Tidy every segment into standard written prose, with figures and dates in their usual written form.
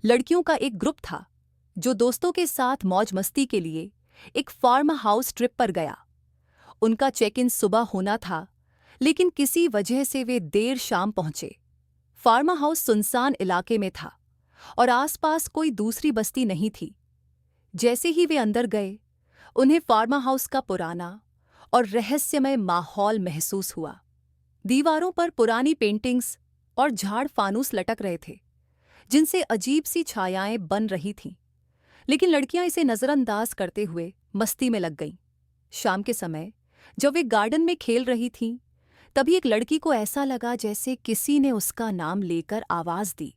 लड़कियों का एक ग्रुप था जो दोस्तों के साथ मौज मस्ती के लिए एक फार्म हाउस ट्रिप पर गया। उनका चेक इन सुबह होना था, लेकिन किसी वजह से वे देर शाम पहुंचे। फार्म हाउस सुनसान इलाके में था और आसपास कोई दूसरी बस्ती नहीं थी। जैसे ही वे अंदर गए, उन्हें फार्म हाउस का पुराना और रहस्यमय माहौल महसूस हुआ। दीवारों पर पुरानी पेंटिंग्स और झाड़ फानूस लटक रहे थे, जिनसे अजीब सी छायाएं बन रही थीं। लेकिन लड़कियां इसे नजरअंदाज करते हुए मस्ती में लग गईं। शाम के समय जब वे गार्डन में खेल रही थीं, तभी एक लड़की को ऐसा लगा जैसे किसी ने उसका नाम लेकर आवाज दी।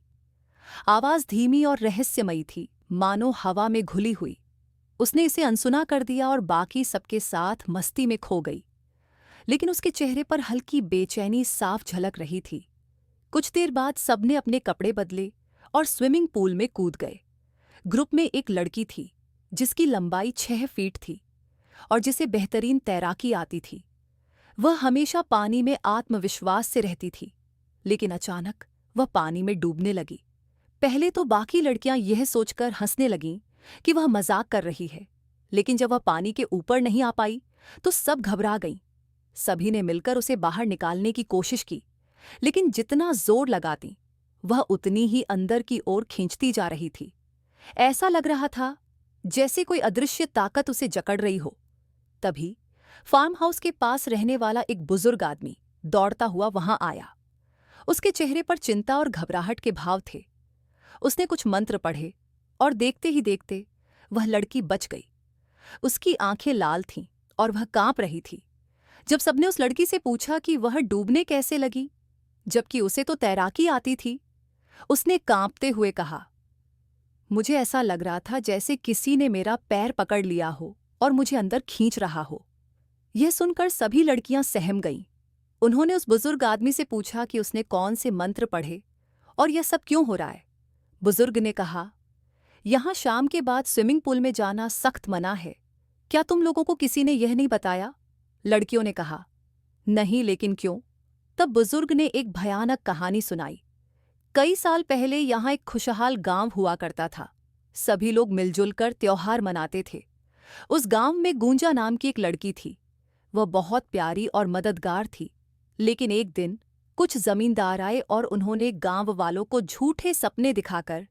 आवाज धीमी और रहस्यमयी थी, मानो हवा में घुली हुई। उसने इसे अनसुना कर दिया और बाकी सबके साथ मस्ती में खो गई। लेकिन उसके चेहरे पर हल्की बेचैनी साफ झलक रही थी। कुछ देर बाद सबने अपने कपड़े बदले और स्विमिंग पूल में कूद गए। ग्रुप में एक लड़की थी जिसकी लंबाई 6 फीट थी और जिसे बेहतरीन तैराकी आती थी। वह हमेशा पानी में आत्मविश्वास से रहती थी, लेकिन अचानक वह पानी में डूबने लगी। पहले तो बाकी लड़कियां यह सोचकर हंसने लगीं कि वह मजाक कर रही है, लेकिन जब वह पानी के ऊपर नहीं आ पाई तो सब घबरा गईं। सभी ने मिलकर उसे बाहर निकालने की कोशिश की, लेकिन जितना जोर लगाती, वह उतनी ही अंदर की ओर खींचती जा रही थी। ऐसा लग रहा था जैसे कोई अदृश्य ताकत उसे जकड़ रही हो। तभी फार्म हाउस के पास रहने वाला एक बुजुर्ग आदमी दौड़ता हुआ वहां आया। उसके चेहरे पर चिंता और घबराहट के भाव थे। उसने कुछ मंत्र पढ़े और देखते ही देखते वह लड़की बच गई। उसकी आंखें लाल थीं और वह कांप रही थी। जब सबने उस लड़की से पूछा कि वह डूबने कैसे लगी, जबकि उसे तो तैराकी आती थी, उसने कांपते हुए कहा, मुझे ऐसा लग रहा था जैसे किसी ने मेरा पैर पकड़ लिया हो और मुझे अंदर खींच रहा हो। यह सुनकर सभी लड़कियां सहम गईं। उन्होंने उस बुजुर्ग आदमी से पूछा कि उसने कौन से मंत्र पढ़े और यह सब क्यों हो रहा है। बुजुर्ग ने कहा, यहां शाम के बाद स्विमिंग पूल में जाना सख्त मना है। क्या तुम लोगों को किसी ने यह नहीं बताया? लड़कियों ने कहा, नहीं, लेकिन क्यों? तब बुजुर्ग ने एक भयानक कहानी सुनाई। कई साल पहले यहाँ एक खुशहाल गांव हुआ करता था। सभी लोग मिलजुल कर त्योहार मनाते थे। उस गांव में गूंजा नाम की एक लड़की थी। वह बहुत प्यारी और मददगार थी। लेकिन एक दिन कुछ जमींदार आए और उन्होंने गांव वालों को झूठे सपने दिखाकर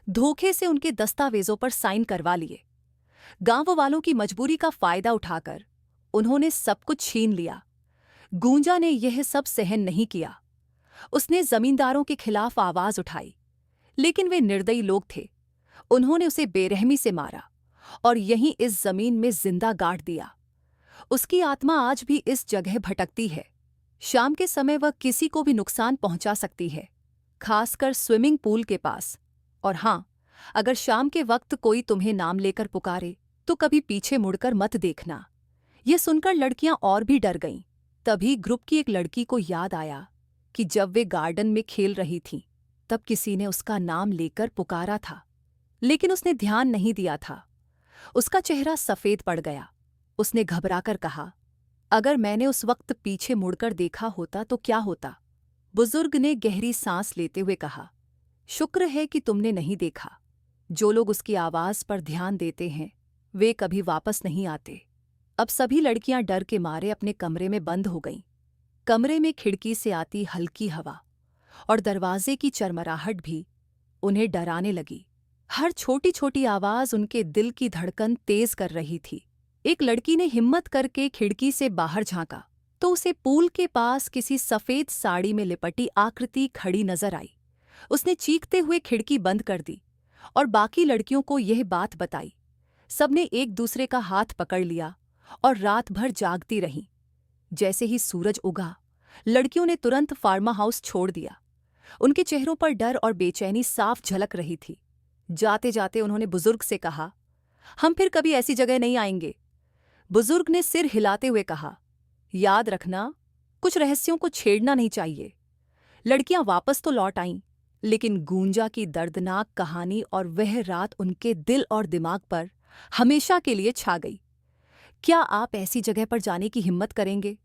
धोखे से उनके दस्तावेजों पर साइन करवा लिए। गांव वालों की मजबूरी का फायदा उठाकर उन्होंने सब कुछ छीन लिया। गूंजा ने यह सब सहन नहीं किया। उसने जमींदारों के खिलाफ आवाज उठाई, लेकिन वे निर्दयी लोग थे। उन्होंने उसे बेरहमी से मारा और यहीं इस जमीन में जिंदा गाड़ दिया। उसकी आत्मा आज भी इस जगह भटकती है। शाम के समय वह किसी को भी नुकसान पहुंचा सकती है, खासकर स्विमिंग पूल के पास। और हां, अगर शाम के वक्त कोई तुम्हें नाम लेकर पुकारे तो कभी पीछे मुड़कर मत देखना। यह सुनकर लड़कियां और भी डर गईं। तभी ग्रुप की एक लड़की को याद आया कि जब वे गार्डन में खेल रही थीं, तब किसी ने उसका नाम लेकर पुकारा था, लेकिन उसने ध्यान नहीं दिया था। उसका चेहरा सफेद पड़ गया। उसने घबराकर कहा, अगर मैंने उस वक्त पीछे मुड़कर देखा होता तो क्या होता? बुजुर्ग ने गहरी सांस लेते हुए कहा, शुक्र है कि तुमने नहीं देखा। जो लोग उसकी आवाज पर ध्यान देते हैं, वे कभी वापस नहीं आते। अब सभी लड़कियां डर के मारे अपने कमरे में बंद हो गईं। कमरे में खिड़की से आती हल्की हवा और दरवाजे की चरमराहट भी उन्हें डराने लगी। हर छोटी छोटी आवाज उनके दिल की धड़कन तेज कर रही थी। एक लड़की ने हिम्मत करके खिड़की से बाहर झांका तो उसे पूल के पास किसी सफेद साड़ी में लिपटी आकृति खड़ी नजर आई। उसने चीखते हुए खिड़की बंद कर दी और बाकी लड़कियों को यह बात बताई। सबने एक दूसरे का हाथ पकड़ लिया और रात भर जागती रहीं। जैसे ही सूरज उगा, लड़कियों ने तुरंत फार्मा हाउस छोड़ दिया। उनके चेहरों पर डर और बेचैनी साफ झलक रही थी। जाते जाते उन्होंने बुजुर्ग से कहा, हम फिर कभी ऐसी जगह नहीं आएंगे। बुजुर्ग ने सिर हिलाते हुए कहा, याद रखना, कुछ रहस्यों को छेड़ना नहीं चाहिए। लड़कियां वापस तो लौट आईं, लेकिन गूंजा की दर्दनाक कहानी और वह रात उनके दिल और दिमाग पर हमेशा के लिए छा गई। क्या आप ऐसी जगह पर जाने की हिम्मत करेंगे?